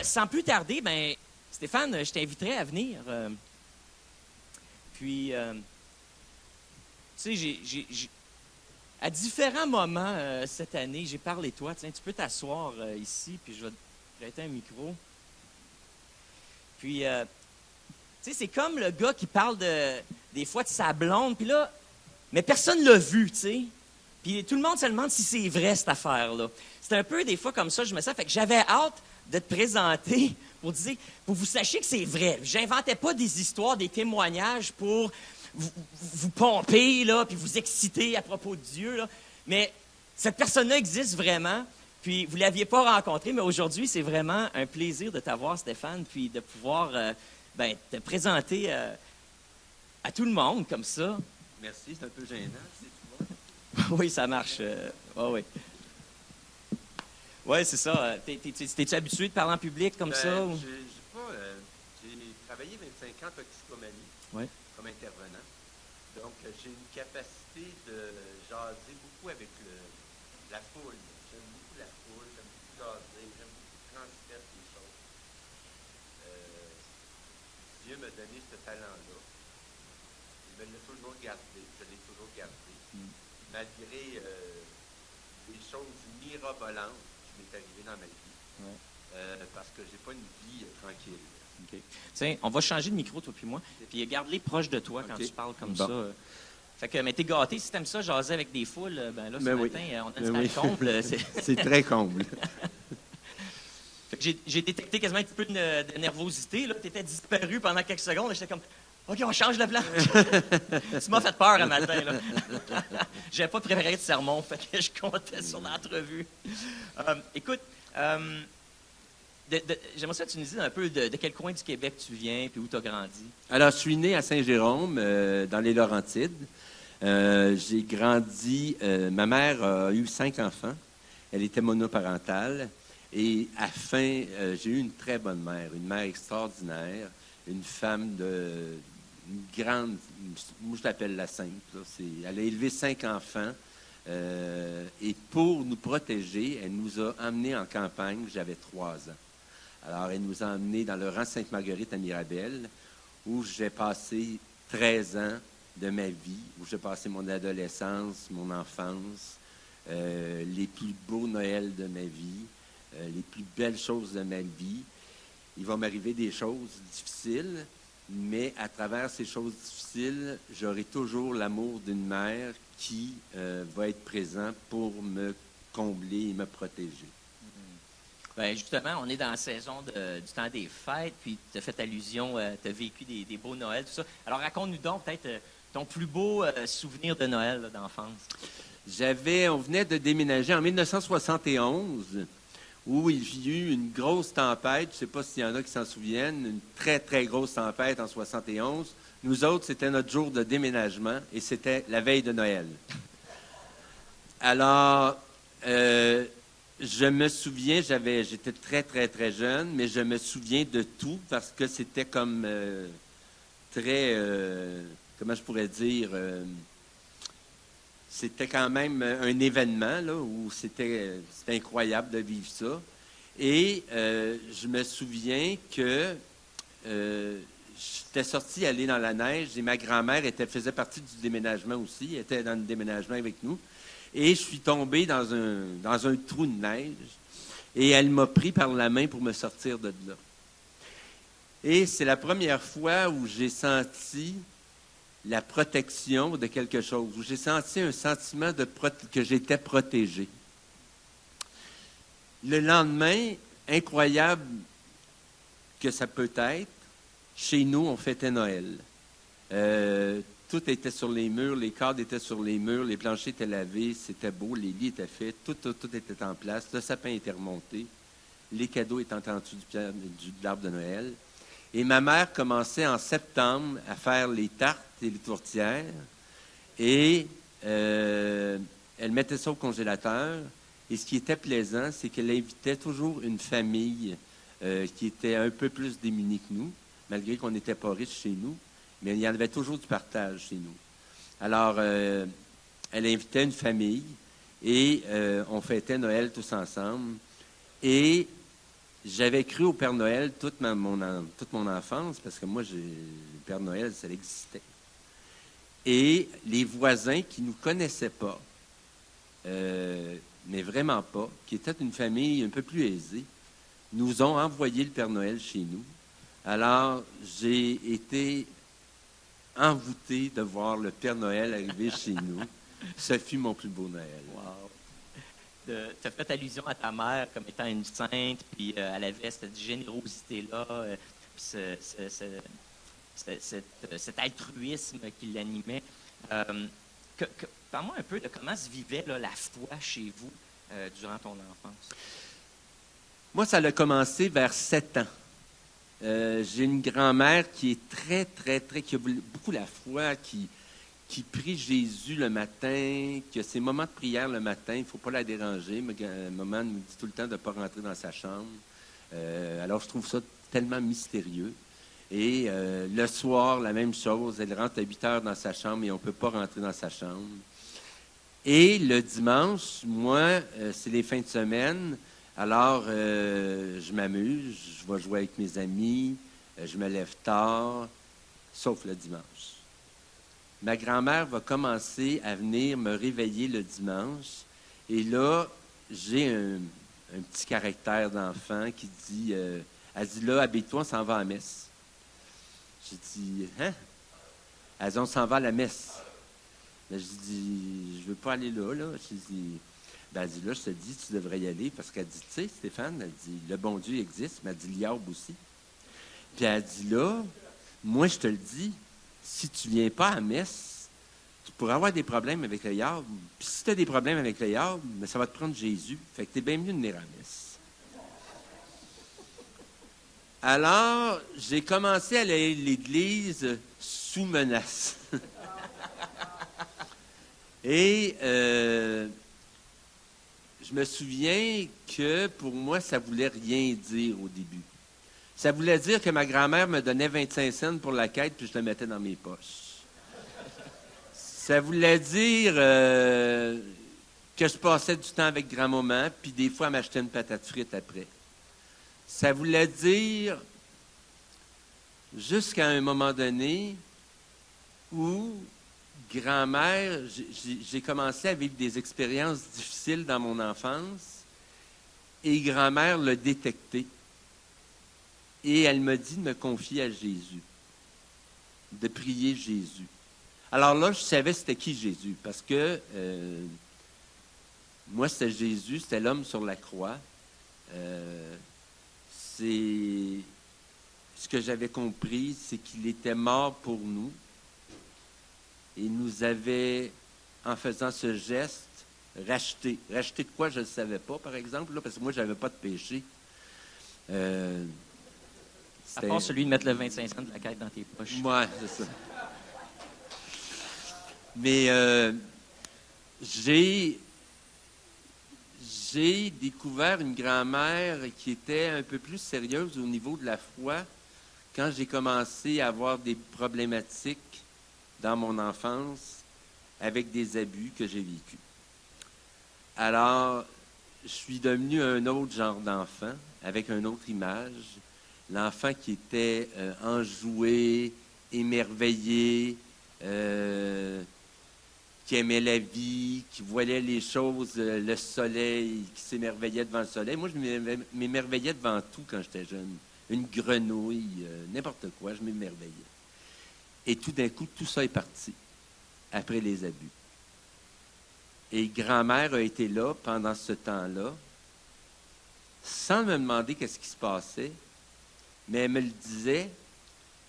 sans plus tarder, ben, Stéphane, je t'inviterai à venir. Puis, tu sais, à différents moments cette année, j'ai parlé de toi. Tiens, tu peux t'asseoir ici, puis je vais te prêter un micro. Puis, tu sais, c'est comme le gars qui parle des fois de sa blonde, puis là, mais personne ne l'a vu, tu sais. Puis tout le monde se demande si c'est vrai, cette affaire-là. C'est un peu des fois comme ça, je me sens. Fait que j'avais hâte de te présenter pour vous sachiez que c'est vrai. J'inventais pas des histoires, des témoignages pour vous pomper, là, puis vous exciter à propos de Dieu, là. Mais cette personne-là existe vraiment. Puis vous ne l'aviez pas rencontrée, mais aujourd'hui, c'est vraiment un plaisir de t'avoir, Stéphane, puis de pouvoir te présenter à tout le monde comme ça. Merci, c'est un peu gênant, c'est tout. Oui, ça marche. Oui. Oui, c'est ça. T'es-tu habitué de parler en public comme ça? Ou? J'ai travaillé 25 ans en toxicomanie comme intervenant. Donc, j'ai une capacité de jaser beaucoup avec la foule. J'aime beaucoup la foule, j'aime beaucoup jaser, j'aime beaucoup transmettre des choses. Dieu m'a donné ce talent-là. Il me l'a toujours gardé, je l'ai toujours gardé. Malgré des choses mirabolantes qui m'est arrivées dans ma vie, parce que j'ai pas une vie tranquille. Okay. Tiens, on va changer de micro, toi puis moi, puis garde-les proches de toi quand tu parles comme ça. Fait que, mais t'es gâté, si t'aimes ça, jaser avec des foules, ben là, ce matin, on a dit comble. C'est très comble. J'ai détecté quasiment un petit peu de nervosité, là. T'étais disparu pendant quelques secondes, et j'étais comme... OK, on change de plan. Tu m'as fait peur un matin, là. J'avais pas préparé de sermon, fait que je comptais sur l'entrevue. Écoute, j'aimerais ça que tu nous dises un peu de quel coin du Québec tu viens puis où tu as grandi. Alors, je suis né à Saint-Jérôme, dans les Laurentides. J'ai grandi... ma mère a eu 5 enfants. Elle était monoparentale. Et à la fin, j'ai eu une très bonne mère, une mère extraordinaire, une femme une grande... Moi, je l'appelle la sainte. Là. Elle a élevé 5 enfants. Et pour nous protéger, elle nous a emmenés en campagne. J'avais 3 ans. Alors, elle nous a emmenés dans le rang Sainte-Marguerite à Mirabel, où j'ai passé 13 ans de ma vie, où j'ai passé mon adolescence, mon enfance, les plus beaux Noëls de ma vie, les plus belles choses de ma vie. Il va m'arriver des choses difficiles, mais à travers ces choses difficiles, j'aurai toujours l'amour d'une mère qui va être présente pour me combler et me protéger. Bien, justement, on est dans la saison du temps des fêtes, puis tu as fait allusion, tu as vécu des beaux Noëls, tout ça. Alors, raconte-nous donc peut-être ton plus beau souvenir de Noël là, d'enfance. On venait de déménager en 1971, où il y a eu une grosse tempête. Je ne sais pas s'il y en a qui s'en souviennent, une très, très grosse tempête en 71. Nous autres, c'était notre jour de déménagement et c'était la veille de Noël. Alors, je me souviens, j'étais très, très, très jeune, mais je me souviens de tout parce que c'était comme très, comment je pourrais dire, c'était quand même un événement là, où c'était incroyable de vivre ça. Et je me souviens que j'étais sorti aller dans la neige et ma grand-mère faisait partie du déménagement aussi, elle était dans le déménagement avec nous. Et je suis tombé dans un trou de neige et elle m'a pris par la main pour me sortir de là. Et c'est la première fois où j'ai senti la protection de quelque chose, où j'ai senti un sentiment que j'étais protégé. Le lendemain, incroyable que ça peut être, chez nous, on fêtait Noël. Tout était sur les murs, les cadres étaient sur les murs, les planchers étaient lavés, c'était beau, les lits étaient faits, tout était en place, le sapin était remonté, les cadeaux étaient en dessous de l'arbre de Noël. Et ma mère commençait en septembre à faire les tartes et les tourtières, et elle mettait ça au congélateur. Et ce qui était plaisant, c'est qu'elle invitait toujours une famille qui était un peu plus démunie que nous, malgré qu'on n'était pas riches chez nous. Mais il y en avait toujours du partage chez nous. Alors, elle invitait une famille et on fêtait Noël tous ensemble. Et j'avais cru au Père Noël toute mon enfance, parce que moi, le Père Noël, ça existait. Et les voisins qui ne nous connaissaient pas, mais vraiment pas, qui étaient une famille un peu plus aisée, nous ont envoyé le Père Noël chez nous. Alors, j'ai été envoûté de voir le Père Noël arriver chez nous. Ce fut mon plus beau Noël. Wow. Tu as fait allusion à ta mère comme étant une sainte, puis elle avait cette générosité-là, puis cet altruisme qui l'animait. Parle-moi un peu de comment se vivait là, la foi chez vous durant ton enfance. Moi, ça a commencé vers 7 ans. J'ai une grand-mère qui est qui a beaucoup la foi, qui prie Jésus le matin, qui a ses moments de prière le matin. Il ne faut pas la déranger. Maman nous dit tout le temps de ne pas rentrer dans sa chambre. Alors, je trouve ça tellement mystérieux. Et le soir, la même chose. Elle rentre à 8 heures dans sa chambre et on ne peut pas rentrer dans sa chambre. Et le dimanche, moi, c'est les fins de semaine. Alors, je m'amuse, je vais jouer avec mes amis, je me lève tard, sauf le dimanche. Ma grand-mère va commencer à venir me réveiller le dimanche. Et là, j'ai un petit caractère d'enfant qui dit, elle dit, là, habille-toi, on s'en va à la messe. J'ai dit, hein? Elle dit, on s'en va à la messe. Là, je dis, je veux pas aller là. Je dis, ben, elle dit, là, je te dis, tu devrais y aller. Parce qu'elle dit, tu sais, Stéphane, elle dit, le bon Dieu existe, mais elle dit, l'Iarbe aussi. Puis elle dit, là, moi, je te le dis, si tu viens pas à la messe, tu pourras avoir des problèmes avec le Iarbe. Puis si tu as des problèmes avec le Iarbe, mais ça va te prendre Jésus. Fait que t'es bien mieux de venir à la messe. Alors, j'ai commencé à aller à l'église sous menace. Et je me souviens que pour moi, ça voulait rien dire au début. Ça voulait dire que ma grand-mère me donnait 25 cents pour la quête, puis je le mettais dans mes poches. Ça voulait dire que je passais du temps avec grand-maman, puis des fois, elle m'achetait une patate frite après. Ça voulait dire, jusqu'à un moment donné, où grand-mère, j'ai commencé à vivre des expériences difficiles dans mon enfance, et grand-mère l'a détecté. Et elle m'a dit de me confier à Jésus, de prier Jésus. Alors là, je savais c'était qui Jésus, parce que moi, c'était Jésus, c'était l'homme sur la croix. Ce que j'avais compris, c'est qu'il était mort pour nous. Et nous avait, en faisant ce geste, racheté. Racheté de quoi, je ne le savais pas, par exemple, là, parce que moi, je n'avais pas de péché. À part celui de mettre le 25 cents de la quête dans tes poches. Oui, c'est ça. Mais j'ai découvert une grand-mère qui était un peu plus sérieuse au niveau de la foi quand j'ai commencé à avoir des problématiques dans mon enfance avec des abus que j'ai vécus. Alors, je suis devenu un autre genre d'enfant, avec une autre image. L'enfant qui était enjoué, émerveillé, qui aimait la vie, qui voyait les choses, le soleil, qui s'émerveillait devant le soleil. Moi, je m'émerveillais devant tout quand j'étais jeune. Une grenouille, n'importe quoi, je m'émerveillais. Et tout d'un coup, tout ça est parti, après les abus. Et grand-mère a été là pendant ce temps-là, sans me demander qu'est-ce qui se passait, mais elle me le disait.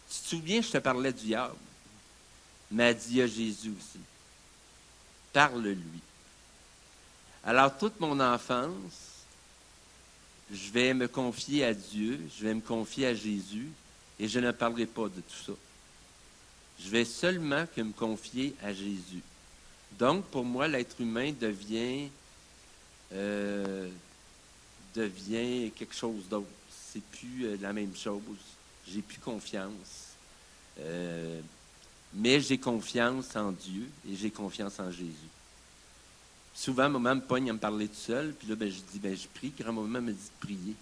Tu te souviens, je te parlais du diable. Mais elle dit, il y a Jésus aussi. Parle-lui. Alors, toute mon enfance, je vais me confier à Dieu, je vais me confier à Jésus, et je ne parlerai pas de tout ça. Je vais seulement que me confier à Jésus. Donc, pour moi, l'être humain devient quelque chose d'autre. C'est plus la même chose. J'ai plus confiance. Mais j'ai confiance en Dieu et j'ai confiance en Jésus. Souvent, maman me pogne à me parler tout seul, puis là, je dis, je prie. Grand-maman me dit de prier.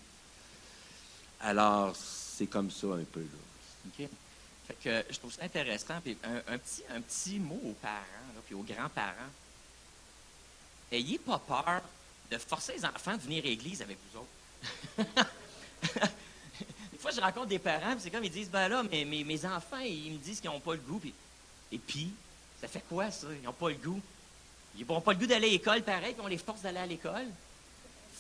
Alors, c'est comme ça un peu, là. OK. Fait que je trouve ça intéressant. Puis un petit mot aux parents, là, puis aux grands-parents. Ayez pas peur de forcer les enfants à venir à l'église avec vous autres. Des fois, je rencontre des parents, puis c'est comme ils disent, ben là, mes enfants, ils me disent qu'ils n'ont pas le goût. Et puis, ça fait quoi, ça? Ils n'ont pas le goût. Ils n'ont pas le goût d'aller à l'école, pareil, puis on les force d'aller à l'école.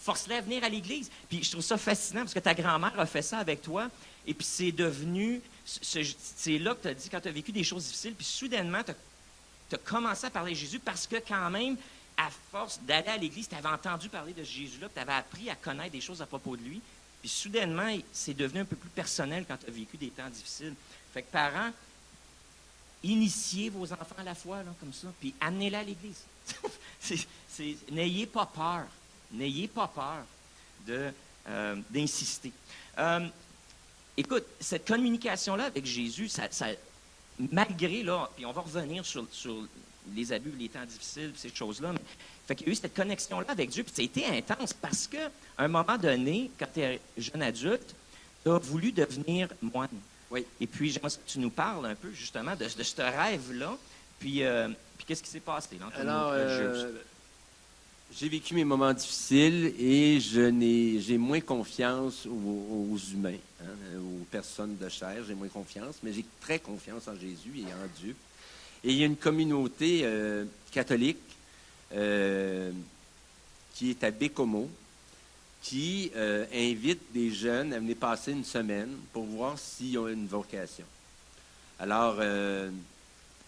Force-les à venir à l'église. Puis je trouve ça fascinant, parce que ta grand-mère a fait ça avec toi, et puis c'est devenu... C'est là que tu as dit, quand tu as vécu des choses difficiles, puis soudainement, tu as commencé à parler de Jésus, parce que quand même, à force d'aller à l'église, tu avais entendu parler de ce Jésus-là, tu avais appris à connaître des choses à propos de lui. Puis soudainement, c'est devenu un peu plus personnel quand tu as vécu des temps difficiles. Fait que parents, initiez vos enfants à la foi, là, comme ça, puis amenez-les à l'église. N'ayez pas peur. N'ayez pas peur d'insister. Écoute, cette communication-là avec Jésus, malgré, là, puis on va revenir sur les abus, les temps difficiles, ces choses-là, mais fait qu'il y a eu cette connexion-là avec Dieu, puis ça a été intense parce qu'à un moment donné, quand tu es jeune adulte, tu as voulu devenir moine. Oui. Et puis, j'aimerais que tu nous parles un peu, justement, de ce rêve-là, puis qu'est-ce qui s'est passé dans ton Alors, j'ai vécu mes moments difficiles et j'ai moins confiance aux humains, hein, aux personnes de chair. J'ai moins confiance, mais j'ai très confiance en Jésus et en Dieu. Et il y a une communauté catholique qui est à Bécomo, qui invite des jeunes à venir passer une semaine pour voir s'ils ont une vocation. Alors,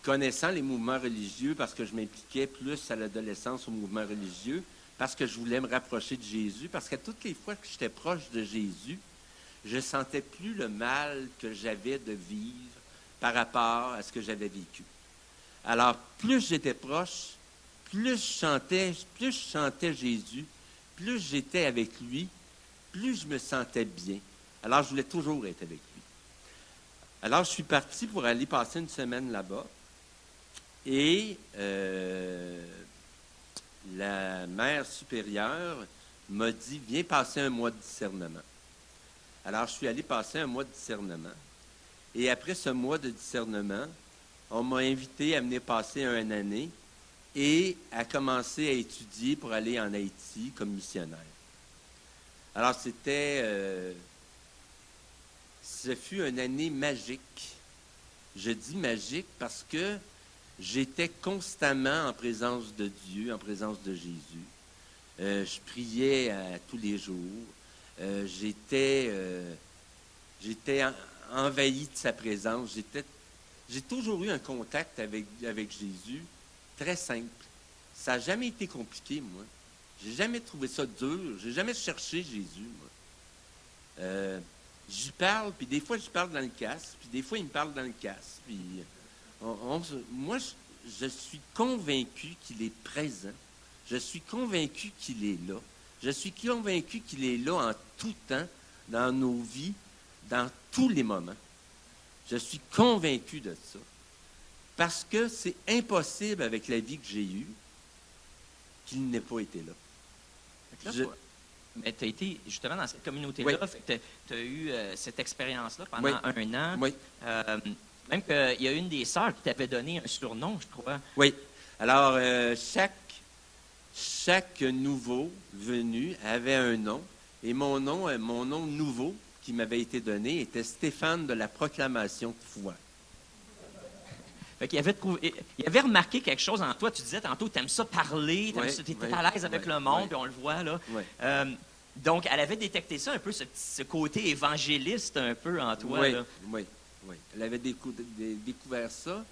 connaissant les mouvements religieux, parce que je m'impliquais plus à l'adolescence aux mouvements religieux, parce que je voulais me rapprocher de Jésus, parce qu'à toutes les fois que j'étais proche de Jésus, je sentais plus le mal que j'avais de vivre par rapport à ce que j'avais vécu. Alors, plus j'étais proche, plus je chantais Jésus, plus j'étais avec lui, plus je me sentais bien. Alors, je voulais toujours être avec lui. Alors, je suis parti pour aller passer une semaine là-bas. Et la mère supérieure m'a dit, viens passer un mois de discernement. Alors, je suis allé passer un mois de discernement. Et après ce mois de discernement, on m'a invité à venir passer une année et à commencer à étudier pour aller en Haïti comme missionnaire. Alors, ce fut une année magique. Je dis magique parce que j'étais constamment en présence de Dieu, en présence de Jésus. Je priais tous les jours. J'étais envahi de sa présence. J'ai toujours eu un contact avec Jésus très simple. Ça n'a jamais été compliqué, moi. J'ai jamais trouvé ça dur. J'ai jamais cherché Jésus, moi. J'y parle, puis des fois, je parle dans le casque, puis des fois, il me parle dans le casque. Puis moi, je suis convaincu qu'il est présent. Je suis convaincu qu'il est là. Je suis convaincu qu'il est là en tout temps, dans nos vies, dans tous les moments. Je suis convaincu de ça. Parce que c'est impossible avec la vie que j'ai eue qu'il n'ait pas été là. Mais tu as été justement dans cette communauté-là, oui. Tu as eu cette expérience-là pendant un an. Oui. Même qu'il y a une des sœurs qui t'avait donné un surnom, je crois. Oui. Alors, chaque nouveau venu avait un nom. Et mon nom nouveau qui m'avait été donné était Stéphane de la proclamation de foi. Fait qu'il il avait remarqué quelque chose en toi. Tu disais tantôt, tu aimes ça parler, tu étais à l'aise avec le monde, puis on le voit, là. Oui. Donc, elle avait détecté ça un peu, ce côté évangéliste un peu en toi. Oui, là. oui. Elle avait découvert ça.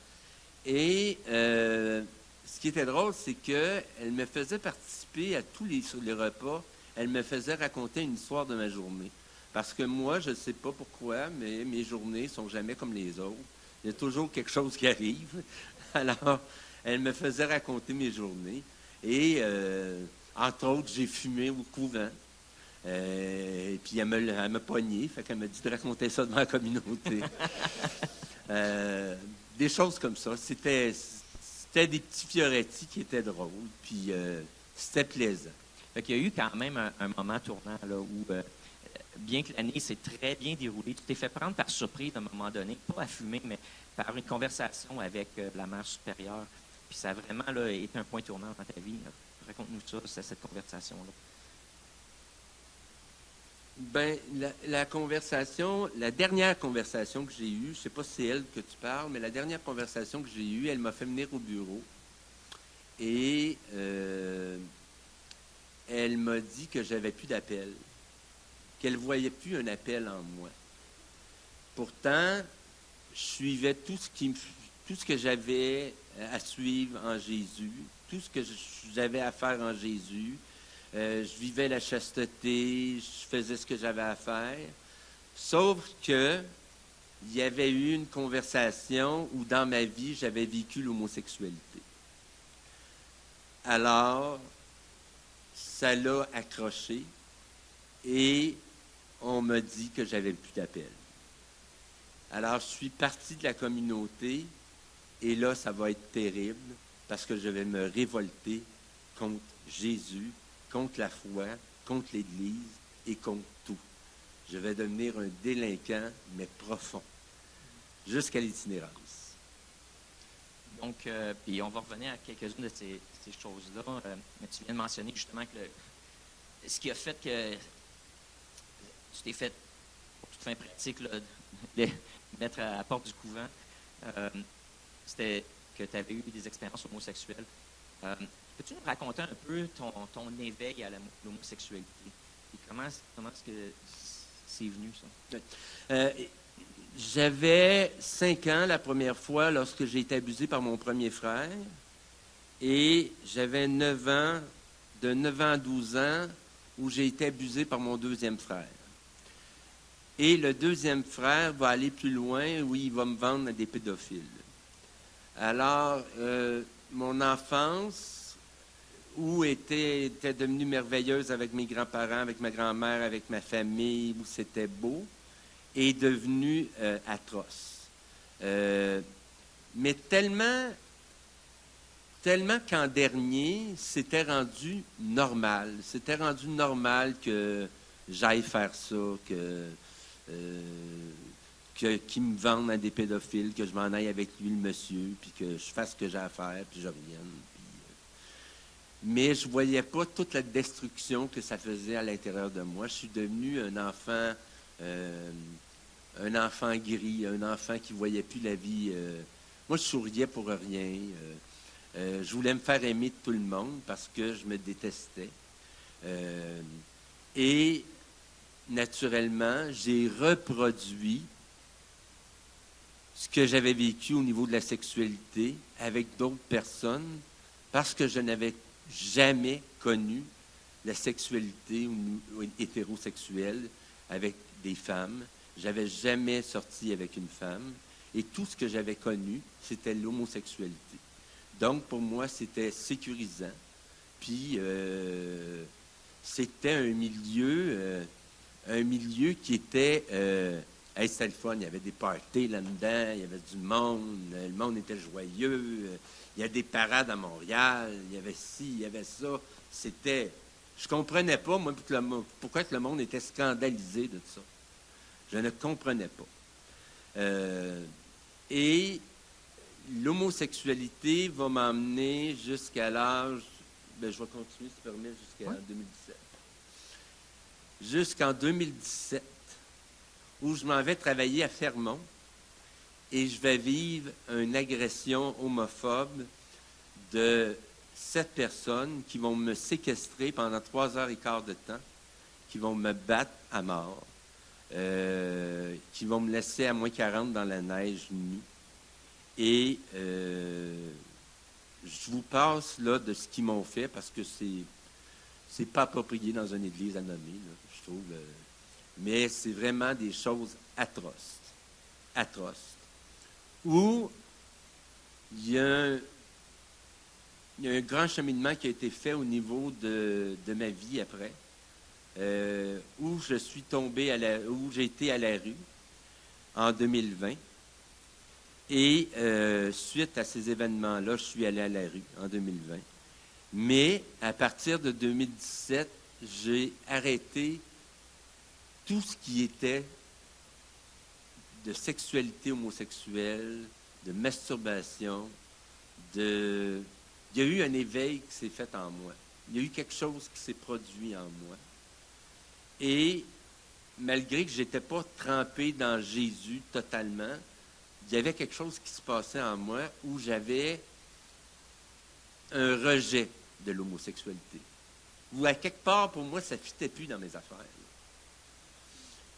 Et ce qui était drôle, c'est qu'elle me faisait participer à sur les repas. Elle me faisait raconter une histoire de ma journée. Parce que moi, je ne sais pas pourquoi, mais mes journées ne sont jamais comme les autres. Il y a toujours quelque chose qui arrive. Alors, elle me faisait raconter mes journées. Et, entre autres, j'ai fumé au couvent. Et puis, elle m'a pogné. Fait qu'elle m'a dit de raconter ça devant la communauté. Des choses comme ça. C'était des petits Fioretti qui étaient drôles. Puis, c'était plaisant. Fait qu'il y a eu quand même un moment tournant là, où bien que l'année s'est très bien déroulée. Tu t'es fait prendre par surprise à un moment donné, pas à fumer, mais par une conversation avec la mère supérieure. Puis ça a vraiment là, été un point tournant dans ta vie. Raconte-nous ça, cette conversation-là. Ben, la conversation, la dernière conversation que j'ai eue, je ne sais pas si c'est elle que tu parles, mais la dernière conversation que j'ai eue, elle m'a fait venir au bureau. Et elle m'a dit que j'avais plus d'appel, qu'elle ne voyait plus un appel en moi. Pourtant, je suivais tout ce que j'avais à suivre en Jésus, tout ce que j'avais à faire en Jésus. Je vivais la chasteté, je faisais ce que j'avais à faire. Sauf que il y avait eu une conversation où dans ma vie, j'avais vécu l'homosexualité. Alors, ça l'a accroché et on m'a dit que j'avais plus d'appel. Alors, je suis parti de la communauté et là, ça va être terrible parce que je vais me révolter contre Jésus, contre la foi, contre l'Église et contre tout. Je vais devenir un délinquant, mais profond, jusqu'à l'itinérance. Donc, puis on va revenir à quelques-unes de ces choses-là. Mais tu viens de mentionner justement que ce qui a fait que tu t'es fait, pour toute fin pratique, là, de mettre à la porte du couvent, c'était que tu avais eu des expériences homosexuelles. Peux-tu nous raconter un peu ton éveil à l'homosexualité? Et comment est-ce que c'est venu, ça? J'avais 5 ans la première fois lorsque j'ai été abusé par mon premier frère. Et j'avais 9 ans, de 9 ans à 12 ans, où j'ai été abusé par mon deuxième frère. Et le deuxième frère va aller plus loin, où il va me vendre à des pédophiles. Alors, mon enfance, où était devenue merveilleuse avec mes grands-parents, avec ma grand-mère, avec ma famille, où c'était beau, est devenue atroce. Mais tellement qu'en dernier, c'était rendu normal. C'était rendu normal que j'aille faire ça, qu'il me vende à des pédophiles, que je m'en aille avec lui, le monsieur, puis que je fasse ce que j'ai à faire, puis je revienne. Mais je ne voyais pas toute la destruction que ça faisait à l'intérieur de moi. Je suis devenu un enfant gris, un enfant qui ne voyait plus la vie. Moi, je souriais pour rien. Je voulais me faire aimer de tout le monde parce que je me détestais. Et naturellement, j'ai reproduit ce que j'avais vécu au niveau de la sexualité avec d'autres personnes parce que je n'avais jamais connu la sexualité hétérosexuelle avec des femmes. J'avais jamais sorti avec une femme. Et tout ce que j'avais connu, c'était l'homosexualité. Donc, pour moi, c'était sécurisant. Puis, c'était un milieu qui était... hey, c'était le fun. Il y avait des parties là-dedans, il y avait du monde, le monde était joyeux. Il y a des parades à Montréal, il y avait ci, il y avait ça. C'était... Je comprenais pas, moi, pourquoi que le monde était scandalisé de ça. Je ne comprenais pas. Et l'homosexualité va m'emmener jusqu'à l'âge... Ben, je vais continuer, si tu permets, jusqu'en 2017. Jusqu'en 2017, où je m'en vais travailler à Fermont et je vais vivre une agression homophobe de 7 personnes qui vont me séquestrer pendant 3 heures et quart de temps, qui vont me battre à mort, qui vont me laisser à moins 40 dans la neige nue. Et je vous passe là de ce qu'ils m'ont fait parce que c'est pas approprié dans une église à nommer, là, je trouve. Mais c'est vraiment des choses atroces. Atroces. Où il y a un grand cheminement qui a été fait au niveau de ma vie après, où je suis tombé où j'ai été à la rue en 2020. Et suite à ces événements-là, je suis allé à la rue en 2020. Mais à partir de 2017, j'ai arrêté tout ce qui était de sexualité homosexuelle, de masturbation, il y a eu un éveil qui s'est fait en moi. Il y a eu quelque chose qui s'est produit en moi. Et malgré que je n'étais pas trempé dans Jésus totalement, il y avait quelque chose qui se passait en moi où j'avais un rejet de l'homosexualité. Où à quelque part, pour moi, ça ne fitait plus dans mes affaires.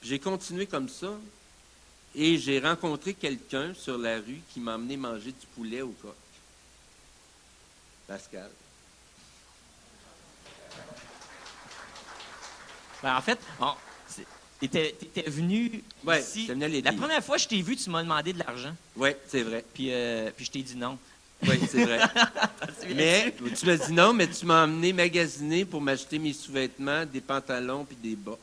Puis j'ai continué comme ça et j'ai rencontré quelqu'un sur la rue qui m'a emmené manger du poulet au coq. Pascal. Ben, en fait, tu étais venu ici. J'étais venu à l'église. La première fois que je t'ai vu, tu m'as demandé de l'argent. Oui, c'est vrai. Puis je t'ai dit non. Oui, c'est vrai. Mais tu m'as dit non, mais tu m'as emmené magasiner pour m'acheter mes sous-vêtements, des pantalons puis des bas.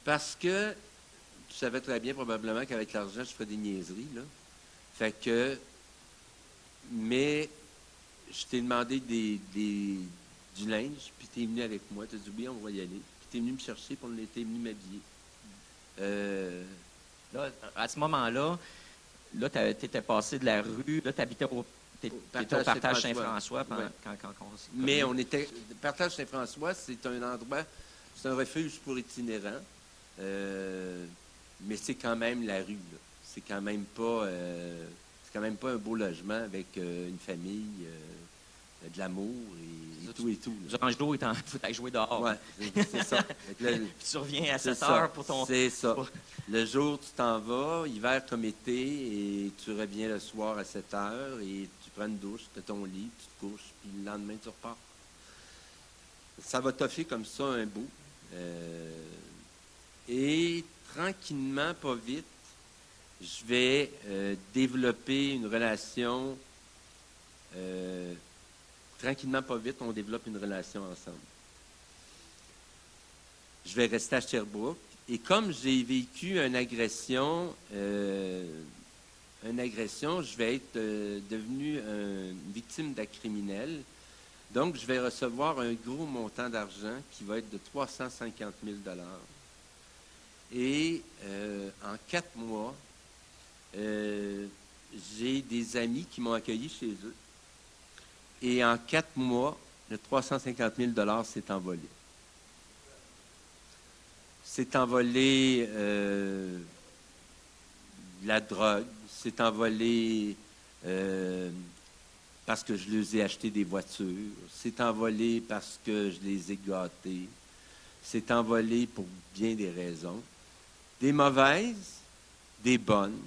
Parce que tu savais très bien probablement qu'avec l'argent, je ferais des niaiseries, là. Fait que... Mais je t'ai demandé du linge, puis tu es venu avec moi. Tu as dit oui, on va y aller. Puis tu es venu me chercher, puis on était venu m'habiller. Là, à ce moment-là, là, tu étais passé de la rue, là, tu habitais au Partage Saint-François. Mais on était... Partage Saint-François, c'est un endroit, c'est un refuge pour itinérants. Mais c'est quand même la rue, là. C'est quand même pas un beau logement avec une famille, de l'amour et tout et tout. Du range d'eau, il faut aller jouer dehors. Oui, c'est ça. Là, puis tu reviens à 7 heures pour ton... C'est ça. Le jour, tu t'en vas, hiver comme été, et tu reviens le soir à 7 heures, et tu prends une douche, tu as ton lit, tu te couches, puis le lendemain, tu repars. Ça va toffer comme ça un bout. Et tranquillement, pas vite, je vais développer une relation. Tranquillement, pas vite, on développe une relation ensemble. Je vais rester à Sherbrooke. Et comme j'ai vécu une agression, je vais être devenu une victime d'acte criminel. Donc, je vais recevoir un gros montant d'argent qui va être de 350 000 $. Et en 4 mois, j'ai des amis qui m'ont accueilli chez eux. Et en 4 mois, le 350 000 $ s'est envolé. S'est envolé la drogue, s'est envolé parce que je les ai acheté des voitures, s'est envolé parce que je les ai gâtés, s'est envolé pour bien des raisons. Des mauvaises, des bonnes.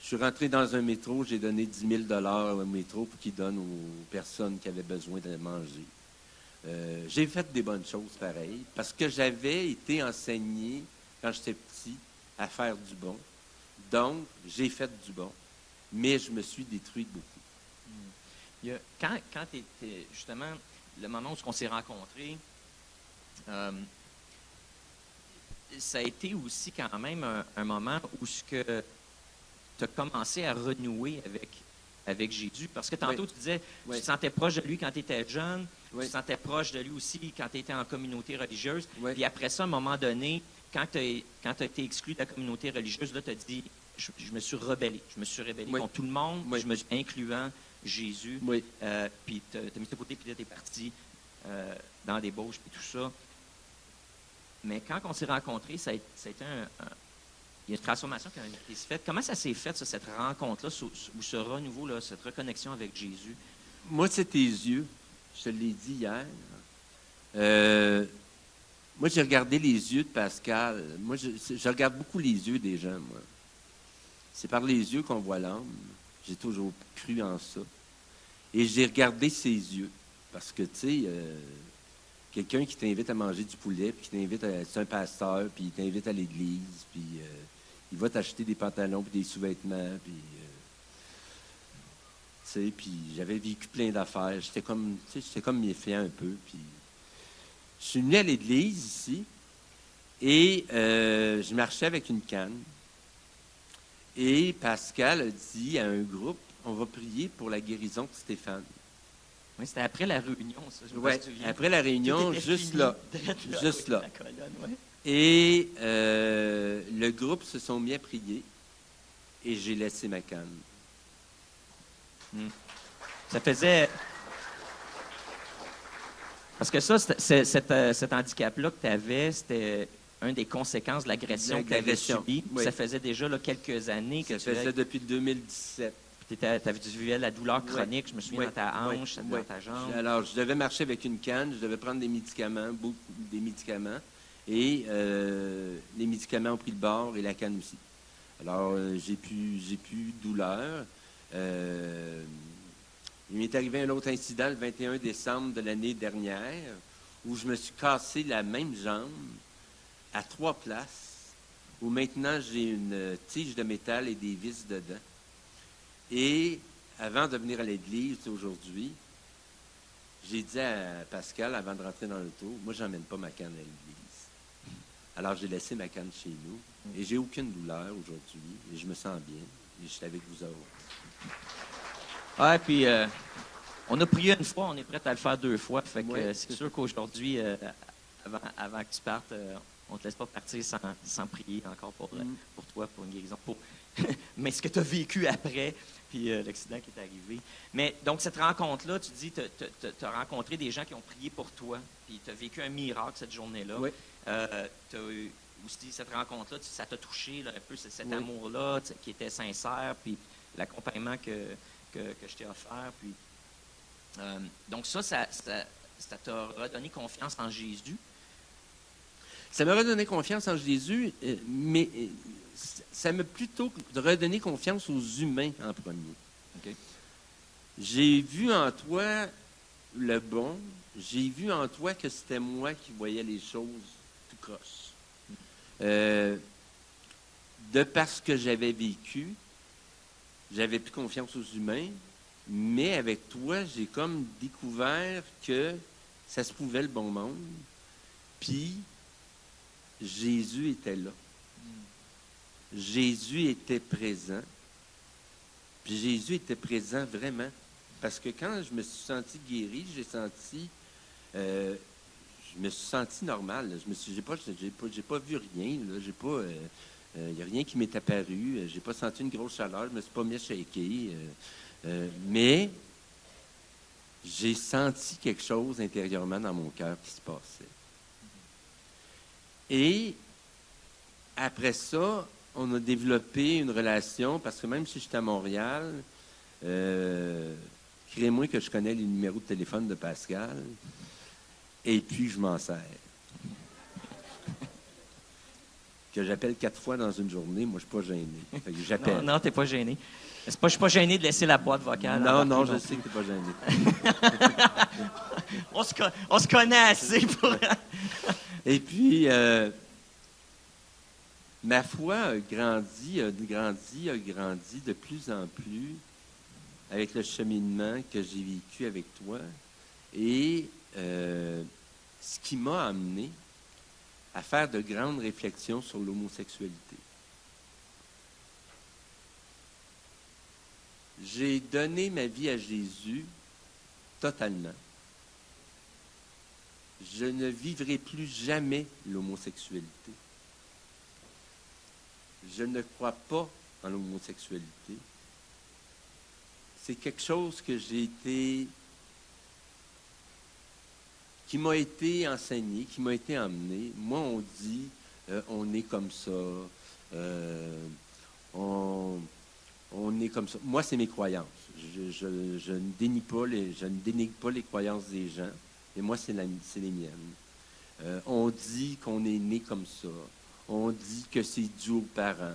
Je suis rentré dans un métro, j'ai donné 10 000 $ au métro pour qu'il donne aux personnes qui avaient besoin de manger. J'ai fait des bonnes choses pareilles, parce que j'avais été enseigné, quand j'étais petit, à faire du bon. Donc, j'ai fait du bon, mais je me suis détruit beaucoup. Quand justement, le moment où on s'est rencontrés, ça a été aussi quand même un moment où tu as commencé à renouer avec Jésus. Parce que tantôt, tu disais, tu te sentais proche de lui quand tu étais jeune, tu te sentais proche de lui aussi quand tu étais en communauté religieuse. Puis après ça, à un moment donné, quand tu as été exclu de la communauté religieuse, là, tu as dit, je me suis rebellé. Je me suis rebellé contre tout le monde, je me suis incluant Jésus. Puis tu as mis de côté, puis là, tu es parti dans des bauches, puis tout ça. Mais quand on s'est rencontrés, ça a été il y a une transformation qui s'est faite. Comment ça s'est fait, ça, cette rencontre-là, ou ce renouveau, là, cette reconnexion avec Jésus? Moi, c'est tes yeux. Je te l'ai dit hier. Moi, j'ai regardé les yeux de Pascal. Moi, je regarde beaucoup les yeux des gens, moi. C'est par les yeux qu'on voit l'âme. J'ai toujours cru en ça. Et j'ai regardé ses yeux. Parce que, tu sais, quelqu'un qui t'invite à manger du poulet, puis qui t'invite à... C'est un pasteur, puis il t'invite à l'église, puis il va t'acheter des pantalons, puis des sous-vêtements, puis... tu sais, puis j'avais vécu plein d'affaires. J'étais comme méfiant un peu, puis... Je suis venu à l'église, ici, et je marchais avec une canne. Et Pascal a dit à un groupe, on va prier pour la guérison de Stéphane. Oui, c'était après la réunion, ça, je me Ouais, souviens. après la réunion, Tout était juste fini, là. drette là, Juste avec là. la colonne, ouais. Et le groupe se sont mis à prier et j'ai laissé ma canne. Ça faisait... Parce que ça, cet handicap-là que tu avais, c'était une des conséquences de l'agression que tu avais L'agression, subie. oui. Ça faisait déjà là, quelques années que Ça faisait depuis 2017. tu vivais la douleur Oui. chronique, je me souviens, Oui. dans ta Oui. hanche, Oui. dans ta jambe. Alors, je devais marcher avec une canne, je devais prendre des médicaments, beaucoup des médicaments, et les médicaments ont pris le bord et la canne aussi. Alors, j'ai plus de douleur. Il m'est arrivé un autre incident le 21 décembre de l'année dernière où je me suis cassé la même jambe à 3 places, où maintenant j'ai une tige de métal et des vis dedans. Et avant de venir à l'église aujourd'hui, j'ai dit à Pascal, avant de rentrer dans l'auto, moi, j'emmène pas ma canne à l'église. Alors, j'ai laissé ma canne chez nous et j'ai aucune douleur aujourd'hui et je me sens bien et je suis avec vous autres. Ouais, puis on a prié une fois, on est prêt à le faire 2 fois. Fait que Ouais. c'est sûr qu'aujourd'hui, avant que tu partes, on te laisse pas partir sans prier encore pour toi, pour une guérison. Mais ce que tu as vécu après, puis l'accident qui est arrivé. Mais donc, cette rencontre-là, tu dis, tu as rencontré des gens qui ont prié pour toi, puis tu as vécu un miracle cette journée-là. Oui. Tu as eu aussi cette rencontre-là, ça t'a touché là, un peu cet Oui. amour-là qui était sincère, puis l'accompagnement que je t'ai offert. Puis, donc ça t'a redonné confiance en Jésus. Ça m'a redonné confiance en Jésus, mais ça m'a plutôt redonné confiance aux humains en premier. OK. J'ai vu en toi le bon, j'ai vu en toi que c'était moi qui voyais les choses tout croche. De parce que j'avais vécu, j'avais plus confiance aux humains, mais avec toi, j'ai comme découvert que ça se pouvait le bon monde, puis Jésus était là. Jésus était présent. Puis Jésus était présent vraiment. Parce que quand je me suis senti guéri, je me suis senti normal. Là. J'ai pas vu rien. Il n'y a rien qui m'est apparu. J'ai pas senti une grosse chaleur. Je me suis pas mis à shaker. Mais j'ai senti quelque chose intérieurement dans mon cœur qui se passait. Et après ça, on a développé une relation, parce que même si j'étais à Montréal, créez-moi que je connais les numéros de téléphone de Pascal, et puis je m'en sers. Que j'appelle 4 fois dans une journée, moi, je suis pas gêné. Fait que j'appelle. Non, t'es pas gêné. Je suis pas gêné de laisser la boîte vocale. Non, je sais que t'es pas gêné. On se connaît assez pour... Et puis, ma foi a grandi de plus en plus avec le cheminement que j'ai vécu avec toi. Et ce qui m'a amené à faire de grandes réflexions sur l'homosexualité. J'ai donné ma vie à Jésus totalement. Je ne vivrai plus jamais l'homosexualité. Je ne crois pas en l'homosexualité. C'est quelque chose qui m'a été enseigné, qui m'a été emmené. Moi, on dit, on est comme ça, on est comme ça. Moi, c'est mes croyances. Je ne dénigre pas les croyances des gens. Et moi, c'est les miennes. On dit qu'on est né comme ça. On dit que c'est dû aux parents,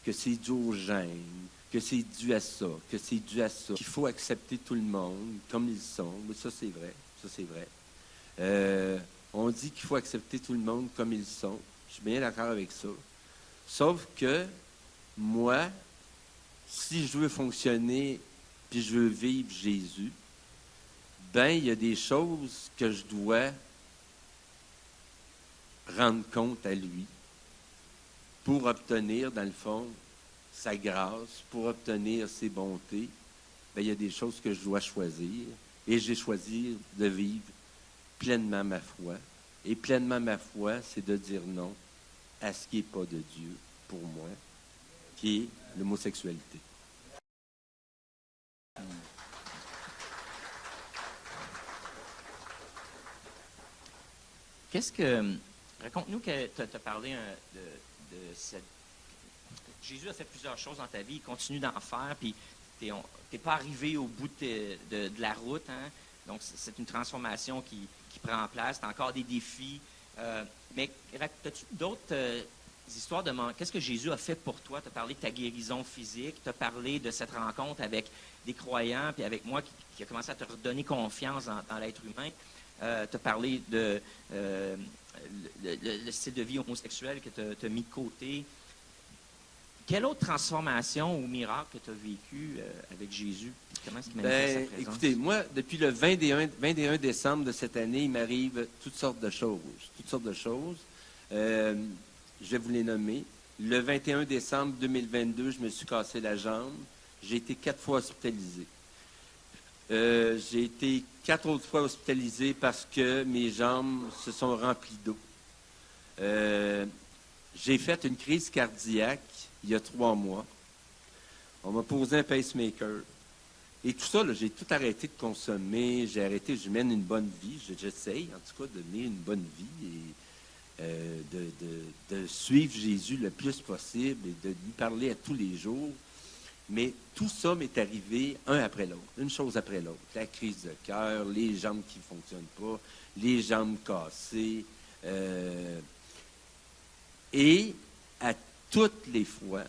que c'est dû aux gènes, que c'est dû à ça, que c'est dû à ça. Qu'il faut accepter tout le monde comme ils sont. Mais ça, c'est vrai. Ça, c'est vrai. On dit qu'il faut accepter tout le monde comme ils sont. Je suis bien d'accord avec ça. Sauf que moi, si je veux fonctionner puis je veux vivre Jésus, ben il y a des choses que je dois rendre compte à lui pour obtenir, dans le fond, sa grâce, pour obtenir ses bontés. Ben il y a des choses que je dois choisir Et j'ai choisi de vivre pleinement ma foi. Et pleinement ma foi, c'est de dire non à ce qui n'est pas de Dieu pour moi, qui est l'homosexualité. Raconte-nous que tu as parlé de cette... Jésus a fait plusieurs choses dans ta vie, il continue d'en faire, puis tu n'es pas arrivé au bout de la route, hein? Donc c'est une transformation qui prend place, tu as encore des défis. Mais as-tu d'autres histoires de... Qu'est-ce que Jésus a fait pour toi? Tu as parlé de ta guérison physique, tu as parlé de cette rencontre avec des croyants, puis avec moi qui a commencé à te redonner confiance dans l'être humain. Tu as parlé de le style de vie homosexuel que tu as mis de côté. Quelle autre transformation ou miracle que tu as vécu avec Jésus? Comment est-ce qu'il manifeste sa présence? Écoutez, moi, depuis le 21 décembre de cette année, il m'arrive toutes sortes de choses. Je vais vous les nommer. Le 21 décembre 2022, je me suis cassé la jambe. J'ai été 4 fois hospitalisé. J'ai été 4 autres fois hospitalisé parce que mes jambes se sont remplies d'eau. J'ai fait une crise cardiaque il y a 3 mois. On m'a posé un pacemaker. Et tout ça, là, j'ai tout arrêté de consommer. J'ai arrêté, je mène une bonne vie. J'essaye, en tout cas, de mener une bonne vie et de suivre Jésus le plus possible et de lui parler à tous les jours. Mais tout ça m'est arrivé un après l'autre, une chose après l'autre. La crise de cœur, les jambes qui ne fonctionnent pas, les jambes cassées. Et à toutes les fois,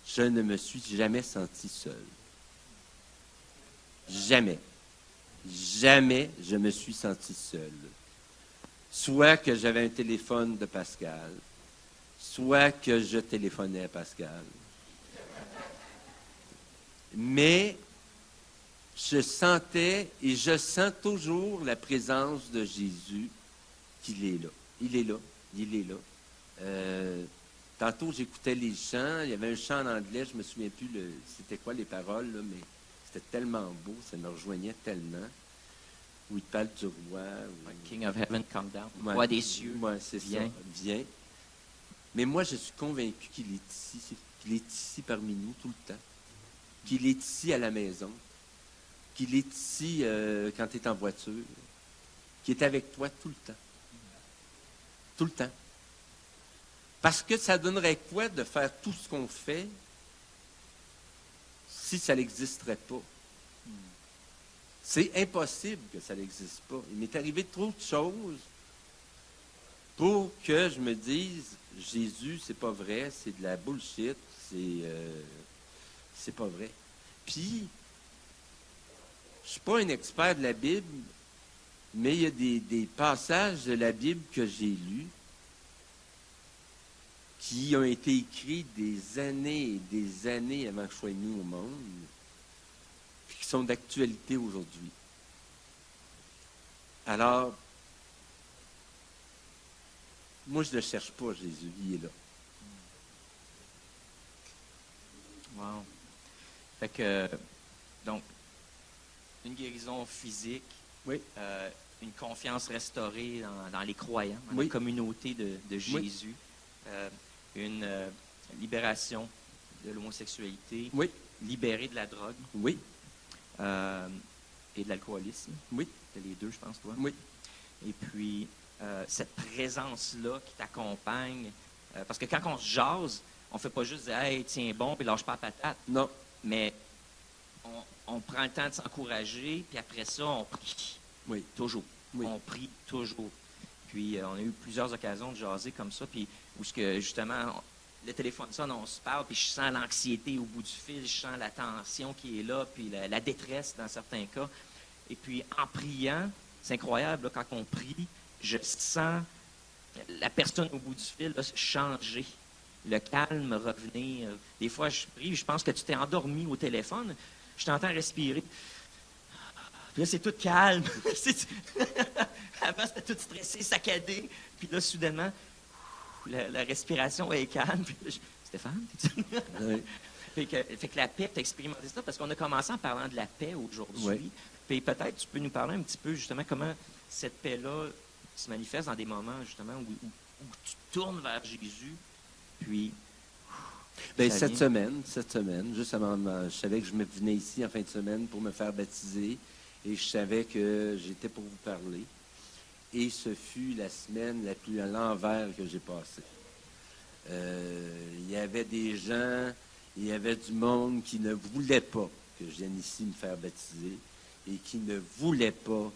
je ne me suis jamais senti seul. Jamais. Jamais je me suis senti seul. Soit que j'avais un téléphone de Pascal, soit que je téléphonais à Pascal. Mais je sentais et je sens toujours la présence de Jésus, qu'il est là. Il est là. Tantôt, j'écoutais les chants. Il y avait un chant en anglais, je me souviens plus c'était quoi les paroles, là, mais c'était tellement beau, ça me rejoignait tellement. Où il parle du roi. King of Heaven, come down. Roi des cieux. Oui, c'est ça. Viens. Mais moi, je suis convaincu qu'il est ici parmi nous tout le temps, qu'il est ici à la maison, qu'il est ici quand tu es en voiture, qu'il est avec toi tout le temps. Tout le temps. Parce que ça donnerait quoi de faire tout ce qu'on fait si ça n'existerait pas? C'est impossible que ça n'existe pas. Il m'est arrivé trop de choses pour que je me dise, Jésus, c'est pas vrai, c'est de la bullshit, c'est pas vrai. Puis, je suis pas un expert de la Bible, mais il y a des passages de la Bible que j'ai lus qui ont été écrits des années et des années avant que je sois venu au monde, puis qui sont d'actualité aujourd'hui. Alors, moi, je ne le cherche pas, Jésus, il est là. Wow. Fait que, donc, une guérison physique, oui. Une confiance restaurée dans les croyants, dans la communauté de Jésus, une libération de l'homosexualité, libérée de la drogue, et de l'alcoolisme. Oui. C'est les deux, je pense, toi. Oui. Et puis, cette présence-là qui t'accompagne, parce que quand on se jase, on ne fait pas juste dire « Hey, tiens bon, puis lâche pas la patate ». Non. Mais on prend le temps de s'encourager, puis après ça, on prie. Oui. Toujours. Oui. On prie toujours. Puis, on a eu plusieurs occasions de jaser comme ça, puis où ce que, justement, le téléphone sonne, on se parle, puis je sens l'anxiété au bout du fil, je sens la tension qui est là, puis la détresse dans certains cas. Et puis, en priant, c'est incroyable, là, quand on prie, je sens la personne au bout du fil là, changer, le calme revenir. Des fois, je prie, je pense que tu t'es endormi au téléphone, je t'entends respirer. Puis là, c'est tout calme. Avant, c'était tout stressé, saccadé. Puis là, soudainement, la respiration est calme. Puis là, Stéphane, t'es-tu... Oui. Fait que la paix, tu as expérimenté ça parce qu'on a commencé en parlant de la paix aujourd'hui. Oui. Puis peut-être tu peux nous parler un petit peu justement comment cette paix-là se manifeste dans des moments justement où tu tournes vers Jésus, puis Bien, ça cette vient. semaine, juste avant, je savais que je me venais ici en fin de semaine pour me faire baptiser et je savais que j'étais pour vous parler. Et ce fut la semaine la plus à l'envers que j'ai passée. Il y avait des gens, il y avait du monde qui ne voulait pas que je vienne ici me faire baptiser et qui ne voulait pas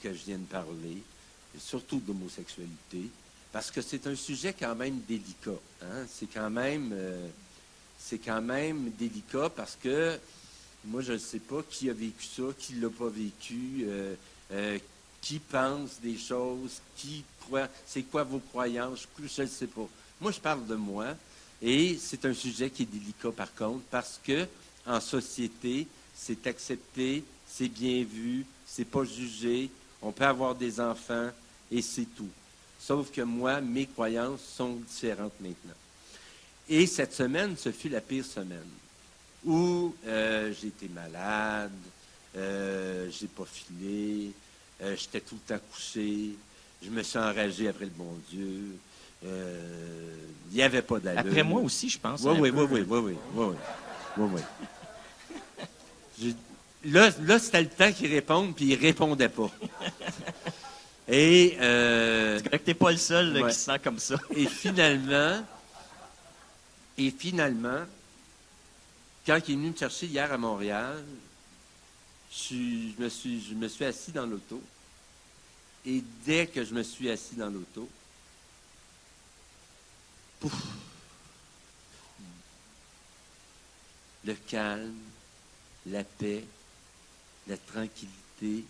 que je vienne parler, et surtout d'homosexualité, parce que c'est un sujet quand même délicat. Hein? C'est quand même délicat parce que moi, je ne sais pas qui a vécu ça, qui ne l'a pas vécu, qui pense des choses, qui croit, c'est quoi vos croyances, je ne sais pas. Moi, je parle de moi, et c'est un sujet qui est délicat par contre, parce que en société, c'est accepté, c'est bien vu, c'est pas jugé, on peut avoir des enfants, et c'est tout. Sauf que moi, mes croyances sont différentes maintenant. Et cette semaine, ce fut la pire semaine, où j'ai été malade, j'ai pas filé, j'étais tout le temps couché, je me suis enragé après le bon Dieu. Il n'y avait pas d'allure. Après moi aussi, je pense. Oui. Là, c'était le temps qu'il réponde, puis il répondait pas. Et, C'est correct que t'es pas le seul là, ouais. qui se sent comme ça. et finalement, quand il est venu me chercher hier à Montréal, je me suis assis dans l'auto. Et dès que je me suis assis dans l'auto, pouf, le calme, la paix, la tranquillité,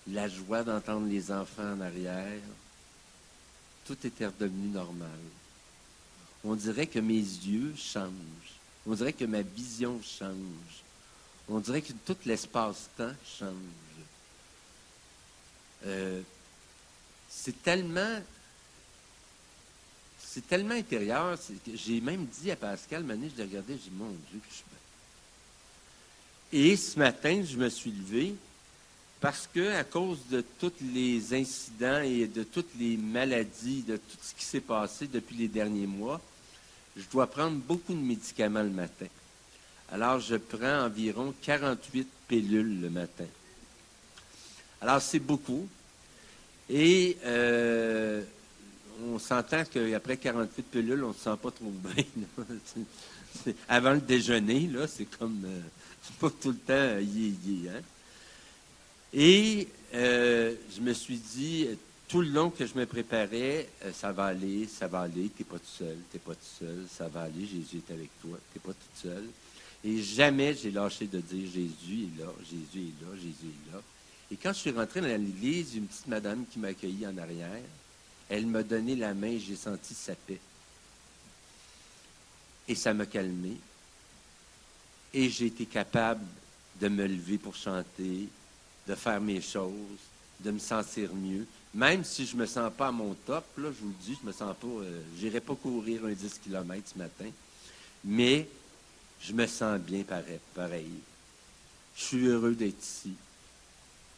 la joie d'entendre les enfants en arrière, tout était redevenu normal. On dirait que mes yeux changent. On dirait que ma vision change. On dirait que tout l'espace-temps change. C'est tellement intérieur. J'ai même dit à Pascal, je l'ai regardé, j'ai dit, mon Dieu, que je suis bien. Et ce matin, je me suis levé parce que, à cause de tous les incidents et de toutes les maladies, de tout ce qui s'est passé depuis les derniers mois, je dois prendre beaucoup de médicaments le matin. Alors, je prends environ 48 pilules le matin. Alors, c'est beaucoup. Et on s'entend qu'après 48 pilules, on ne se sent pas trop bien. Avant le déjeuner, là, c'est comme... c'est pas tout le temps hein? Et je me suis dit, tout le long que je me préparais, ça va aller, t'es pas tout seul, ça va aller, Jésus est avec toi, t'es pas toute seule. Et jamais j'ai lâché de dire, Jésus est là, Jésus est là, Jésus est là. Et quand je suis rentré dans l'église, une petite madame qui m'a accueilli en arrière, elle m'a donné la main et j'ai senti sa paix. Et ça m'a calmé. Et j'ai été capable de me lever pour chanter, de faire mes choses, de me sentir mieux. Même si je ne me sens pas à mon top, là, je vous le dis, je me sens pas, j'irai pas courir un 10 km ce matin, mais je me sens bien pareil. Je suis heureux d'être ici.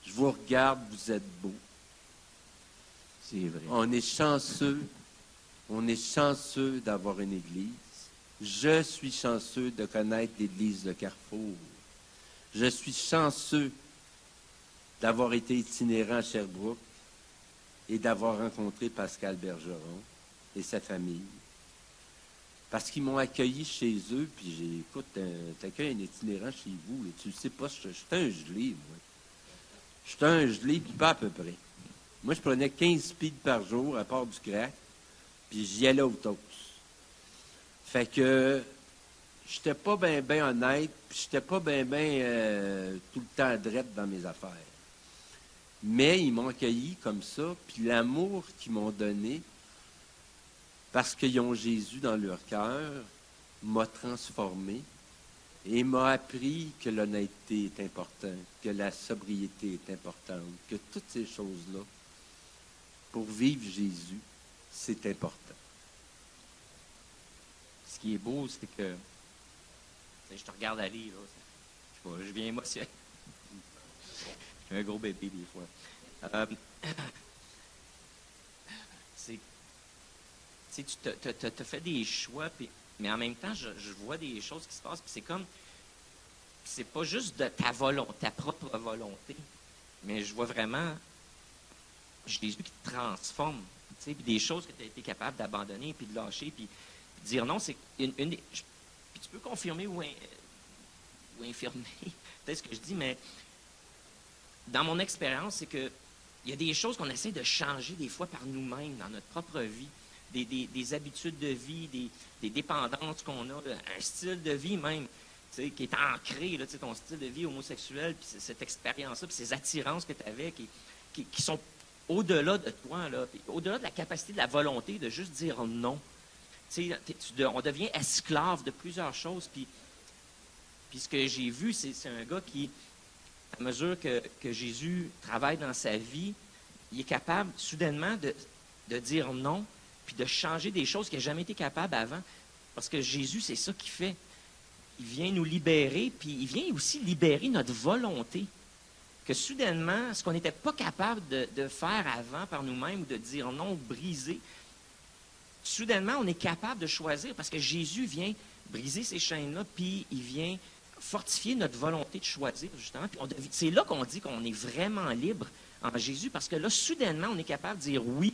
Je vous regarde, vous êtes beaux. C'est vrai. On est chanceux d'avoir une église. Je suis chanceux de connaître l'église de Carrefour. Je suis chanceux d'avoir été itinérant à Sherbrooke et d'avoir rencontré Pascal Bergeron et sa famille. Parce qu'ils m'ont accueilli chez eux, puis écoute, t'accueilles un itinérant chez vous, là, tu ne sais pas, je suis un gelé, moi. Je suis un gelé, puis pas à peu près. Moi, je prenais 15 speeds par jour, à part du crack, puis j'y allais au toast. Fait que j'étais pas bien honnête, puis j'étais pas bien tout le temps drette dans mes affaires. Mais ils m'ont accueilli comme ça, puis l'amour qu'ils m'ont donné, parce qu'ils ont Jésus dans leur cœur, m'a transformé et m'a appris que l'honnêteté est importante, que la sobriété est importante, que toutes ces choses-là, pour vivre Jésus, c'est important. Ce qui est beau, c'est que Je te regarde aller, là. Je sais pas, je viens émotionné. Je suis un gros bébé, des fois. C'est... Tu sais, tu as fait des choix, mais en même temps, je vois des choses qui se passent, puis c'est comme... C'est pas juste de ta volonté, ta propre volonté, mais je vois vraiment Jésus qui te transforme, tu sais, puis des choses que tu as été capable d'abandonner, puis de lâcher, puis dire non, c'est puis tu peux confirmer ou infirmer, peut-être ce que je dis, mais dans mon expérience, c'est que il y a des choses qu'on essaie de changer des fois par nous-mêmes dans notre propre vie, des habitudes de vie, des dépendances qu'on a, un style de vie même, tu sais, qui est ancré, là, tu sais, ton style de vie homosexuel, puis cette expérience-là, puis ces attirances que tu avais, qui sont au-delà de toi, là, au-delà de la capacité, de la volonté de juste dire non. Tu sais, on devient esclave de plusieurs choses, puis ce que j'ai vu, c'est un gars qui, à mesure que Jésus travaille dans sa vie, il est capable soudainement de dire non, puis de changer des choses qu'il n'a jamais été capable avant. Parce que Jésus, c'est ça qu'il fait. Il vient nous libérer, puis il vient aussi libérer notre volonté. Que soudainement, ce qu'on n'était pas capable de faire avant par nous-mêmes, ou de dire non, ou briser, soudainement, on est capable de choisir, parce que Jésus vient briser ces chaînes-là, puis il vient fortifier notre volonté de choisir, justement. C'est là qu'on dit qu'on est vraiment libre en Jésus, parce que là, soudainement, on est capable de dire oui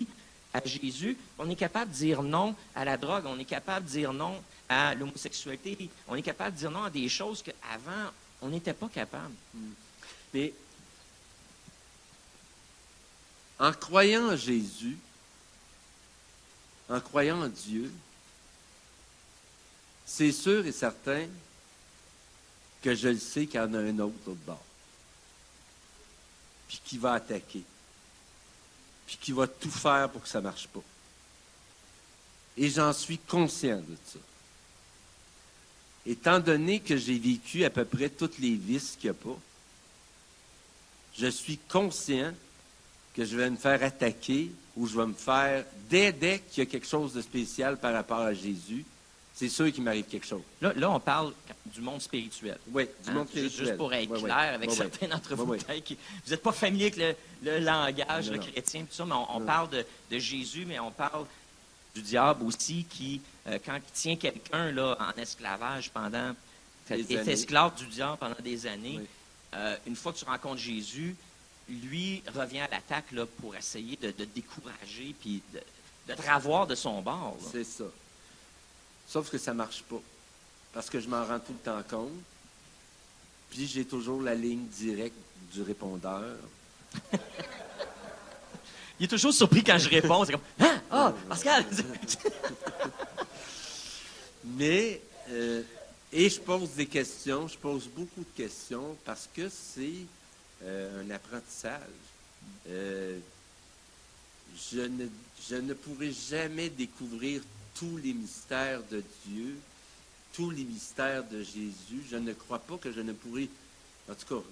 à Jésus, on est capable de dire non à la drogue, on est capable de dire non à l'homosexualité, on est capable de dire non à des choses qu'avant, on n'était pas capable. Mais en croyant en Jésus, en croyant en Dieu, c'est sûr et certain que je le sais qu'il y en a un autre bord. Puis qui va attaquer. Puis qui va tout faire pour que ça ne marche pas. Et j'en suis conscient de ça. Étant donné que j'ai vécu à peu près tous les vices qu'il n'y a pas, je suis conscient que je vais me faire attaquer ou je vais me faire, dès qu'il y a quelque chose de spécial par rapport à Jésus, c'est sûr qu'il m'arrive quelque chose. Là, on parle du monde spirituel. Oui, du monde spirituel. Juste pour être clair avec certains d'entre vous, vous n'êtes pas familier avec le langage chrétien, tout ça, mais on parle de Jésus, mais on parle du diable aussi qui, quand il tient quelqu'un là, en esclavage pendant... Il est esclave du diable pendant des années. Oui. Une fois que tu rencontres Jésus, lui revient à l'attaque là, pour essayer de décourager puis de te ravoir de son bord. Là. C'est ça. Sauf que ça ne marche pas. Parce que je m'en rends tout le temps compte. Puis j'ai toujours la ligne directe du répondeur. Il est toujours surpris quand je réponds. C'est comme « Ah! Ah! Pascal! » Mais, et je pose des questions. Je pose beaucoup de questions parce que c'est un apprentissage. Je ne pourrai jamais découvrir tous les mystères de Dieu, tous les mystères de Jésus. Je ne crois pas que je ne pourrai, en tout cas,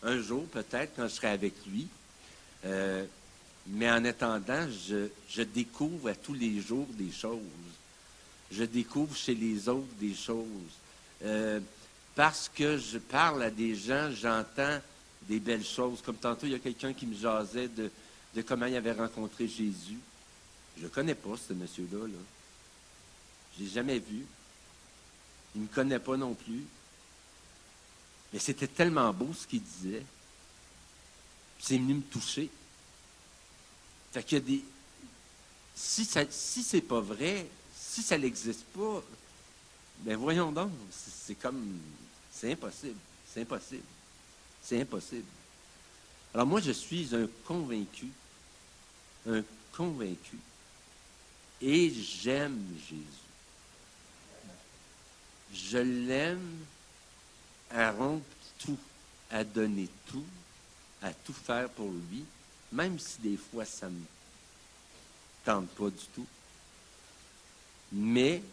un jour peut-être, quand je serai avec lui. Mais en attendant, je découvre à tous les jours des choses. Je découvre chez les autres des choses. Parce que je parle à des gens, j'entends des belles choses. Comme tantôt, il y a quelqu'un qui me jasait de comment il avait rencontré Jésus. Je ne connais pas ce monsieur-là. Là. Je ne l'ai jamais vu. Il ne me connaît pas non plus. Mais c'était tellement beau ce qu'il disait. Puis c'est venu me toucher. Fait qu'il y a des... Si c'est pas vrai, si ça n'existe pas, ben voyons donc, c'est comme... C'est impossible. C'est impossible. C'est impossible. Alors moi, je suis un convaincu. Un convaincu. Et j'aime Jésus. Je l'aime à rompre tout, à donner tout, à tout faire pour lui, même si des fois ça ne me tente pas du tout. Mais,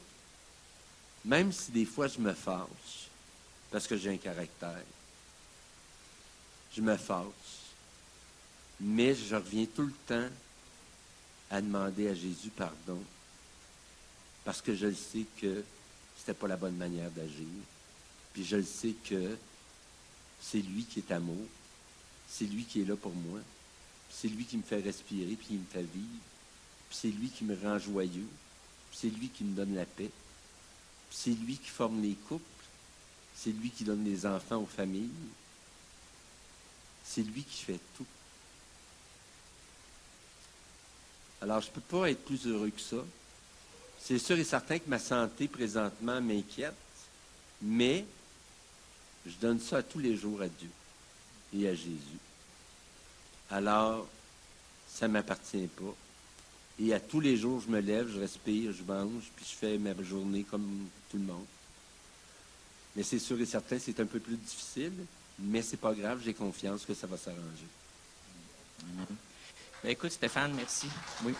même si des fois je me fâche, parce que j'ai un caractère, je me fâche, mais je reviens tout le temps à demander à Jésus pardon, parce que je sais que c'était pas la bonne manière d'agir. Puis je le sais que c'est lui qui est amour. C'est lui qui est là pour moi. C'est lui qui me fait respirer, puis qui me fait vivre. Puis c'est lui qui me rend joyeux. Puis c'est lui qui me donne la paix. Puis c'est lui qui forme les couples. C'est lui qui donne les enfants aux familles. C'est lui qui fait tout. Alors, je ne peux pas être plus heureux que ça. C'est sûr et certain que ma santé présentement m'inquiète, mais je donne ça tous les jours à Dieu et à Jésus. Alors, ça ne m'appartient pas. Et à tous les jours, je me lève, je respire, je mange, puis je fais ma journée comme tout le monde. Mais c'est sûr et certain, c'est un peu plus difficile, mais c'est pas grave, j'ai confiance que ça va s'arranger. Ben, écoute, Stéphane, merci. Oui.